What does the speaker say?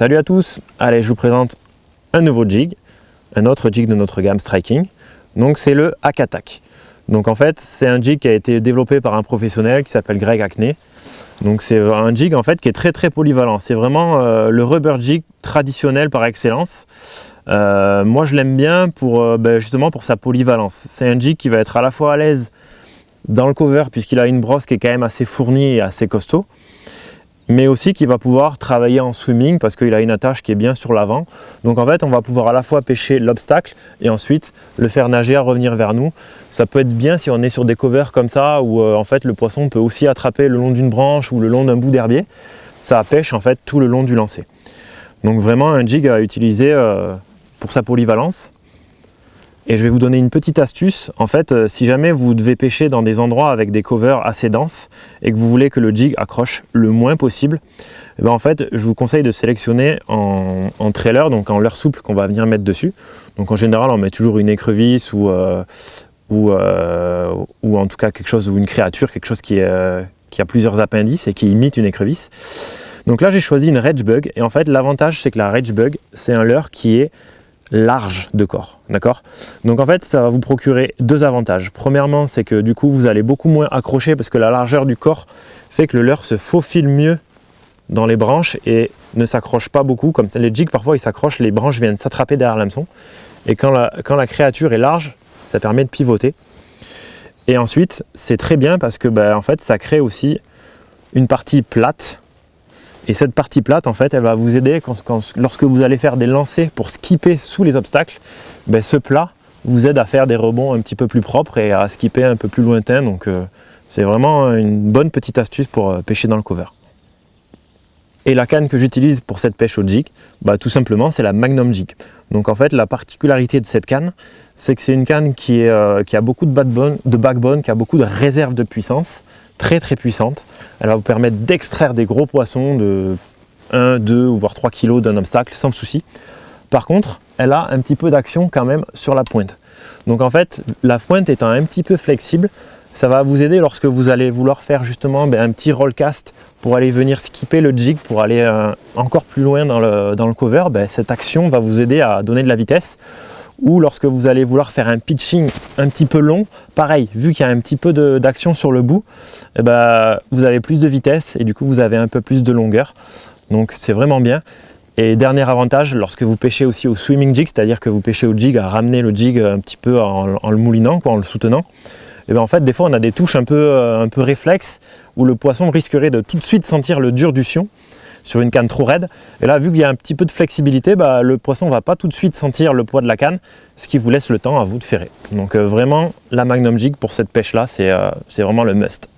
Salut à tous, allez je vous présente un nouveau jig, un autre jig de notre gamme Striking. Donc c'est le Hack Attack. Donc en fait c'est un jig qui a été développé par un professionnel qui s'appelle Greg Hackney. Donc c'est un jig en fait qui est très polyvalent. C'est vraiment le rubber jig traditionnel par excellence. Moi je l'aime bien pour justement pour sa polyvalence. C'est un jig qui va être à la fois à l'aise dans le cover puisqu'il a une brosse qui est quand même assez fournie et assez costaud, mais aussi qui va pouvoir travailler en swimming parce qu'il a une attache qui est bien sur l'avant. Donc en fait on va pouvoir à la fois pêcher l'obstacle et ensuite le faire nager à revenir vers nous. Ça peut être bien si on est sur des covers comme ça où en fait le poisson peut aussi attraper le long d'une branche ou le long d'un bout d'herbier. Ça pêche en fait tout le long du lancer. Donc vraiment un jig à utiliser pour sa polyvalence. Et je vais vous donner une petite astuce. En fait, si jamais vous devez pêcher dans des endroits avec des covers assez denses et que vous voulez que le jig accroche le moins possible, eh bien en fait, je vous conseille de sélectionner en trailer, donc en leurre souple qu'on va venir mettre dessus. Donc en général, on met toujours une écrevisse ou en tout cas quelque chose, ou une créature, quelque chose qui a plusieurs appendices et qui imite une écrevisse. Donc là, j'ai choisi une Rage Bug et en fait, l'avantage, c'est que la Rage Bug, c'est un leurre qui est large de corps, d'accord? Donc en fait ça va vous procurer deux avantages. Premièrement, c'est que du coup vous allez beaucoup moins accrocher parce que la largeur du corps fait que le leurre se faufile mieux dans les branches et ne s'accroche pas beaucoup. Comme les jigs parfois ils s'accrochent, les branches viennent s'attraper derrière l'hameçon, et quand la créature est large, ça permet de pivoter. Et ensuite c'est très bien parce que en fait ça crée aussi une partie plate. Et cette partie plate, en fait, elle va vous aider lorsque vous allez faire des lancers pour skipper sous les obstacles. Ce plat vous aide à faire des rebonds un petit peu plus propres et à skipper un peu plus lointain. Donc c'est vraiment une bonne petite astuce pour pêcher dans le cover. Et la canne que j'utilise pour cette pêche au jig, tout simplement c'est la Magnum Jig. Donc en fait la particularité de cette canne, c'est que c'est une canne qui a beaucoup de backbone, qui a beaucoup de réserve de puissance, très puissante. Elle va vous permettre d'extraire des gros poissons de 1, 2 ou voire 3 kg d'un obstacle sans souci. Par contre, elle a un petit peu d'action quand même sur la pointe. Donc en fait, la pointe étant un petit peu flexible, ça va vous aider lorsque vous allez vouloir faire justement un petit roll cast pour aller venir skipper le jig, pour aller encore plus loin dans le cover. Cette action va vous aider à donner de la vitesse. Ou lorsque vous allez vouloir faire un pitching un petit peu long, pareil, vu qu'il y a un petit peu d'action sur le bout, vous avez plus de vitesse et du coup vous avez un peu plus de longueur. Donc c'est vraiment bien. Et dernier avantage, lorsque vous pêchez aussi au swimming jig, c'est-à-dire que vous pêchez au jig, à ramener le jig un petit peu en le moulinant, en le soutenant, en fait des fois on a des touches un peu réflexes où le poisson risquerait de tout de suite sentir le dur du sion sur une canne trop raide. Et là, vu qu'il y a un petit peu de flexibilité, le poisson ne va pas tout de suite sentir le poids de la canne, ce qui vous laisse le temps à vous de ferrer. Donc vraiment, la Magnum Jig pour cette pêche-là, c'est vraiment le must.